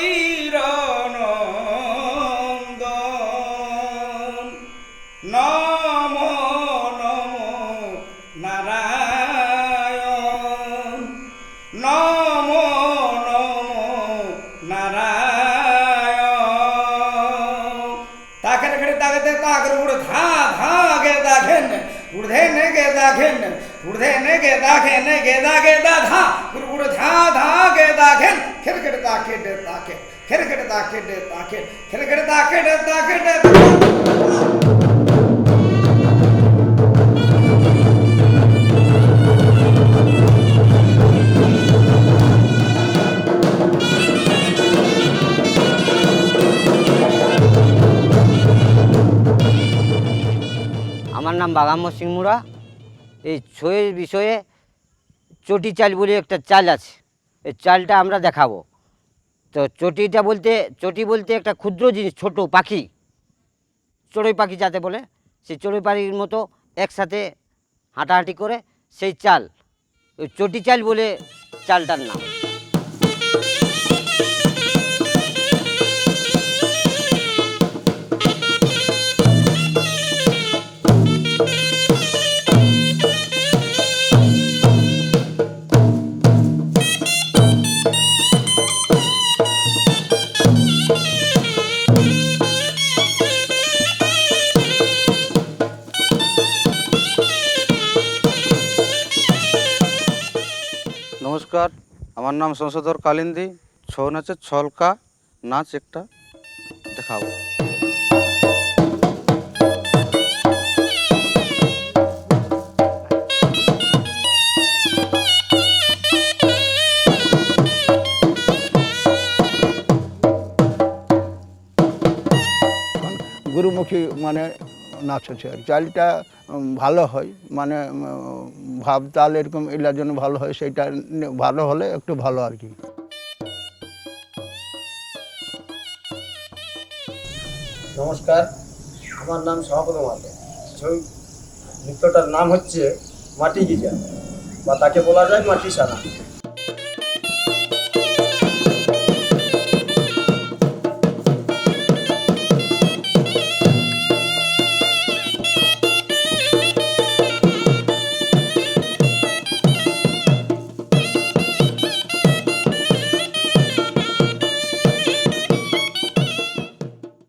চিরনন্দন নমো নমো নারায়ণ নমো নমো নারায়ণ তাকের ঘরে তাকে তাকের উড়ে ধা ধা গে দাঘেন উড়ে নে গে দাঘেন উড়ে নে গে দাঘেন গে দা ধা উড়ে ধা ধা গে দাঘেন খের খের তাকে দে তাকে খের খের তাকে দে তাকে খের খের তাকে দে তাকে দে আমার নাম বাগাম্ম সিং মুড়া। এই ছয়ের বিষয়ে চটি চাল বলে একটা চাল আছে, এই চালটা আমরা দেখাবো। তো চটি বলতে একটা ক্ষুদ্র জিনিস, ছোট পাখি, চড়ুই পাখি যাতে বলে, সেই চড়ুই পাখির মতো একসাথে হাঁটাহাঁটি করে সেই চাল, ওই চটি চাল বলে চালটার নাম। নমস্কার, আমার নাম সংশোধর কালিন্দী। ছৌ নাচের ছলকা নাচ একটা দেখাবো। গুরুমুখী মানে নাচ হচ্ছে, চালটা ভালো হয়, মানে ভাব তাল এরকম এলার জন্য ভালো হয়, সেইটা ভালো হলে একটু ভালো আর কি। নমস্কার, আমার নাম সভাপতি মাহাতো। ছৌ নৃত্যটার নাম হচ্ছে মাটি গিজা, বা তাকে বলা যায় মাটি সানা।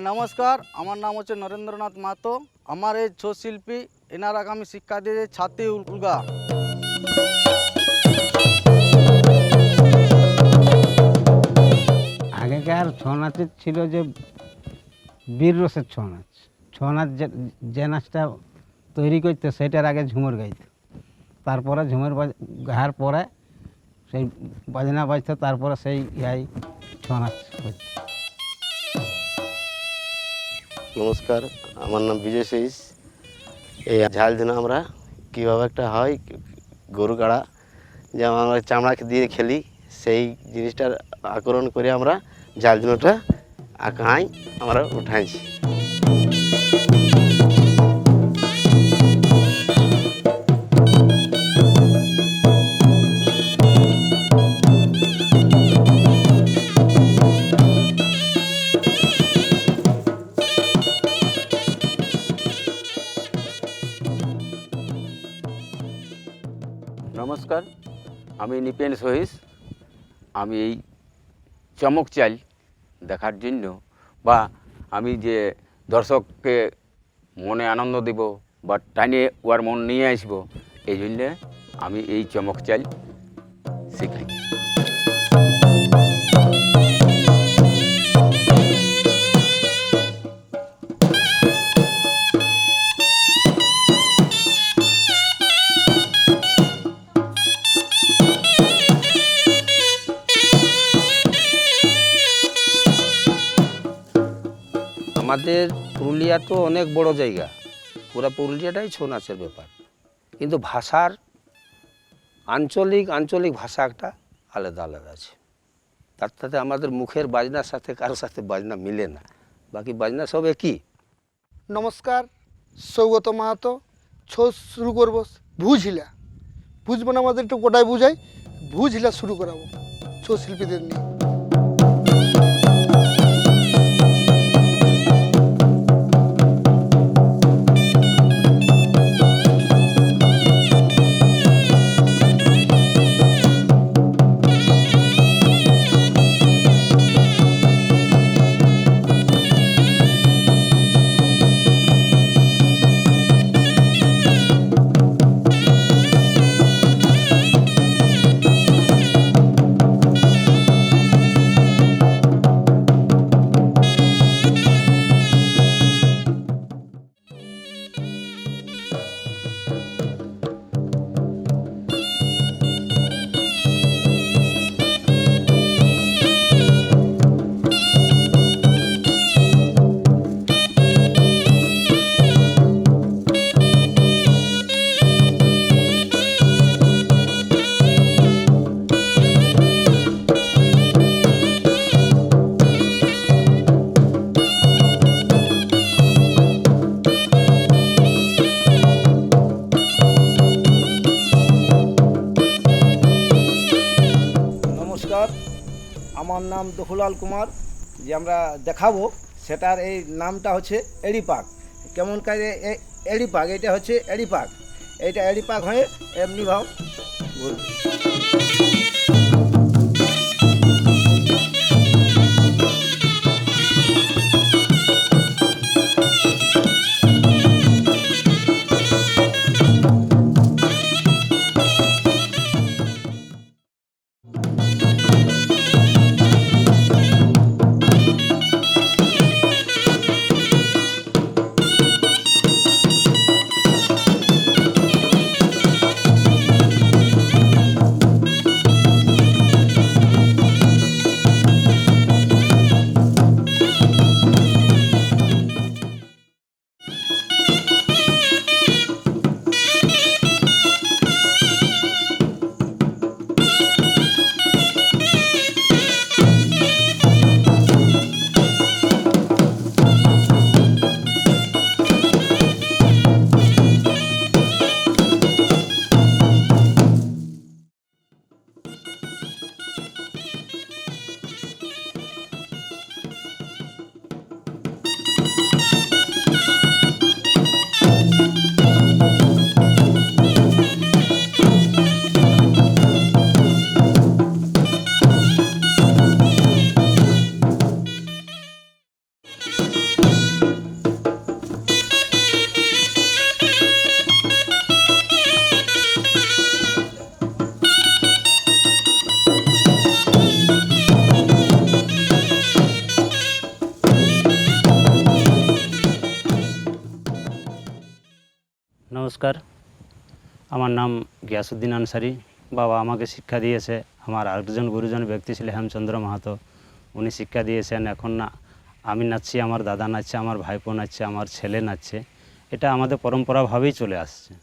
নমস্কার, আমার নাম হচ্ছে নরেন্দ্রনাথ মাহাতো। আমার এই ছৌ শিল্পী এনারা আমি শিক্ষা দিয়ে ছাতি উলগা। আগেকার ছৌ নাচের ছিল যে বীর রসের ছৌ নাচ, ছৌ নাচ যে নাচটা তৈরি করতো সেটার আগে ঝুমুর গাইতো, তারপরে ঝুমুর গাওয়ার পরে সেই বাজনা বাজতো, তারপরে সেই ছৌ নাচ করতো। নমস্কার, আমার নাম বিজয় সেইস। এই ঝাল দিন আমরা কীভাবে একটা হয় গরু গাড়া, যেমন আমরা চামড়াকে দিয়ে খেলি, সেই জিনিসটার আকরণ করে আমরা ঝাল দিনটা আঁকাই আমরা উঠাইছি। নমস্কার, আমি নিপেন সহিস। আমি এই চমক চাল দেখার জন্য, বা আমি যে দর্শককে মনে আনন্দ দেব বা টানিয়ে ওর মন নিয়ে আসব, এই জন্যে আমি এই চমক চাল শেখাই। আমাদের পুরুলিয়া তো অনেক বড় জায়গা, পুরো পুরুলিয়াটাই ছৌ নাচের ব্যাপার, কিন্তু ভাষার আঞ্চলিক ভাষা একটা আলাদা আলাদা আছে। তার সাথে আমাদের মুখের বাজনার সাথে কারোর সাথে বাজনা মিলে না, বাকি বাজনা সব একই। নমস্কার, সৌগত মাহাতো। ছৌ শুরু করবো ভুজহিলা। ভুজ মানে আমাদের একটু গোটায় বুঝাই, ভুজহিলা শুরু করাবো ছৌ শিল্পীদের নিয়ে। নাম দখুলাল কুমার। যে আমরা দেখাবো সেটার এই নামটা হচ্ছে এড়িপাক। কেমন কাজে এড়িপাক, এটা হচ্ছে এড়িপাক, এইটা এড়িপাক হয়ে এমনি ভাব ঘুরবে। নমস্কার, আমার নাম গিয়াসুদ্দিন আনসারি। বাবা আমাকে শিক্ষা দিয়েছে। আমার আরেকজন গুরুজন ব্যক্তি ছিল হেমচন্দ্র মাহাতো, উনি শিক্ষা দিয়েছেন। এখন না আমি নাচছি, আমার দাদা নাচছে, আমার ভাইপো নাচছে, আমার ছেলে নাচছে। এটা আমাদের পরম্পরাভাবেই চলে আসছে।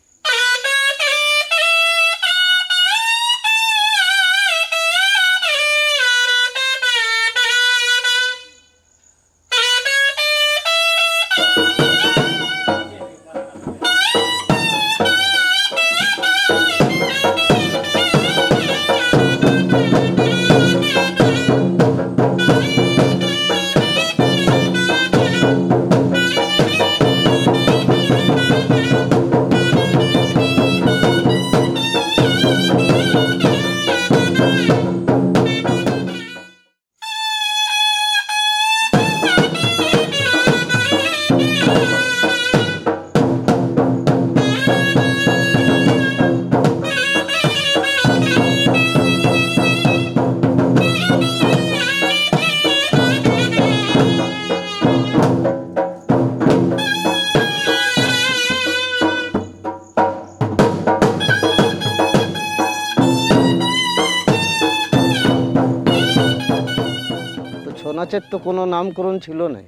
ছৌ নাচের তো কোনো নামকরণ ছিল না,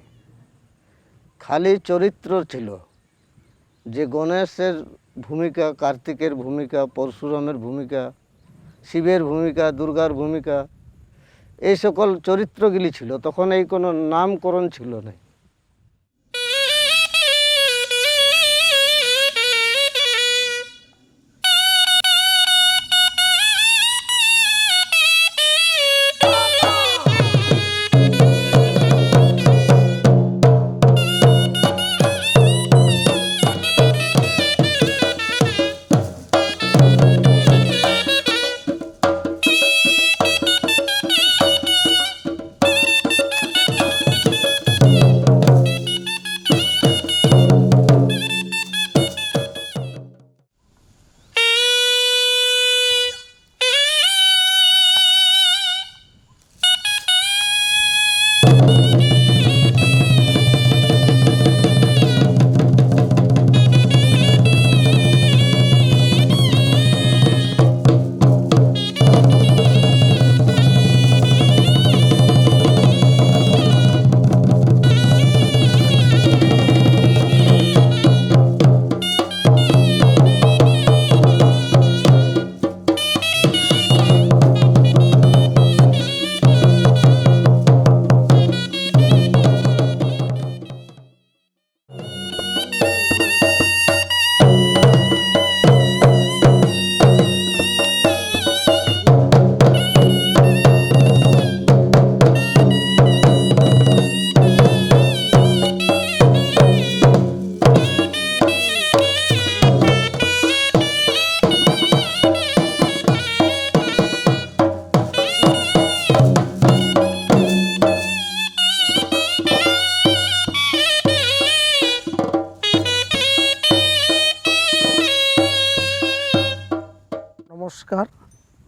খালি চরিত্র ছিল। যে গণেশের ভূমিকা, কার্তিকের ভূমিকা, পরশুরামের ভূমিকা, শিবের ভূমিকা, দুর্গার ভূমিকা, এই সকল চরিত্রগুলি ছিল। তখন এই কোনো নামকরণ ছিল না।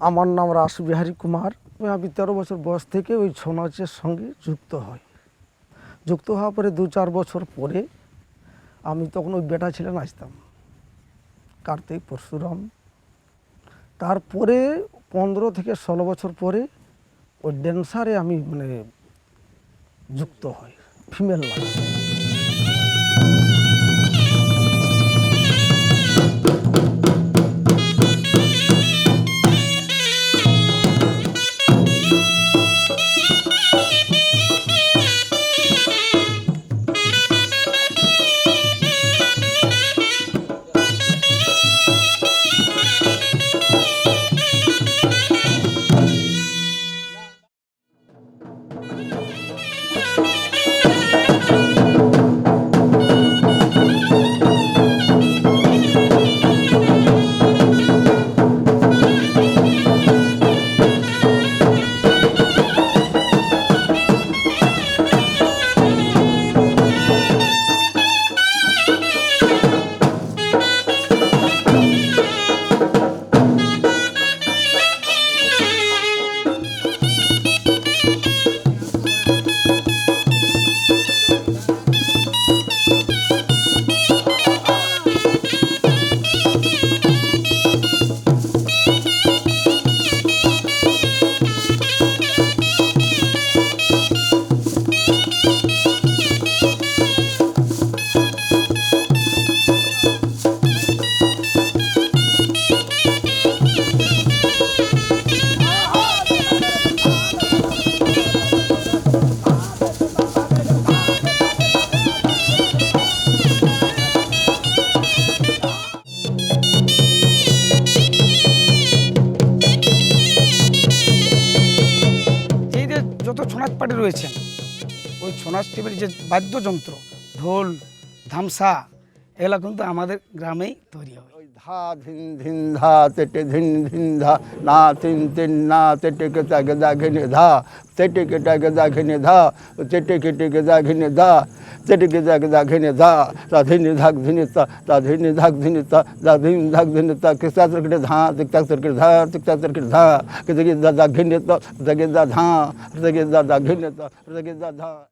আমার নাম রাসবিহারী কুমার। আমি 13 বছর বয়স থেকে ওই ছৌ নাচের সঙ্গে যুক্ত হই। যুক্ত হওয়ার পরে 2-4 বছর পরে আমি তখন ওই বেটা ছেলে নাচতাম, কার্তিক, পরশুরাম। তারপরে 15 থেকে 16 বছর পরে ওই ড্যান্সারে আমি মানে যুক্ত হই, ফিমেল নাচ। এই যে যত ছৌ নাচ পার্টি রয়েছেন, ওই ছৌ নাচ টিমের যে বাদ্যযন্ত্র, ঢোল, ধামসা, এগুলো কিন্তু আমাদের গ্রামেই তৈরি হয়। ধা ধিন ধিন ধা তেটে ধিন ধিন ধা না তিন তিন না তেটে কে তাকে দা ঘিনে ধা তেটে কে টাকে দা ঘিনে ধা তেটে কে টেকে দা ঘিনে ধা তেটে কে তাকে দা ঘিনে ধা তা ধিনে ধাক ধিনে তা ধিনে ধাক ধিনে তা ধিন ধাক ধিনে তা के साथ करके धा तिकता करके धा तिकता करके धा के दगे दा घिने ता दगे दा धा दगे दा घिने ता दगे दा धा।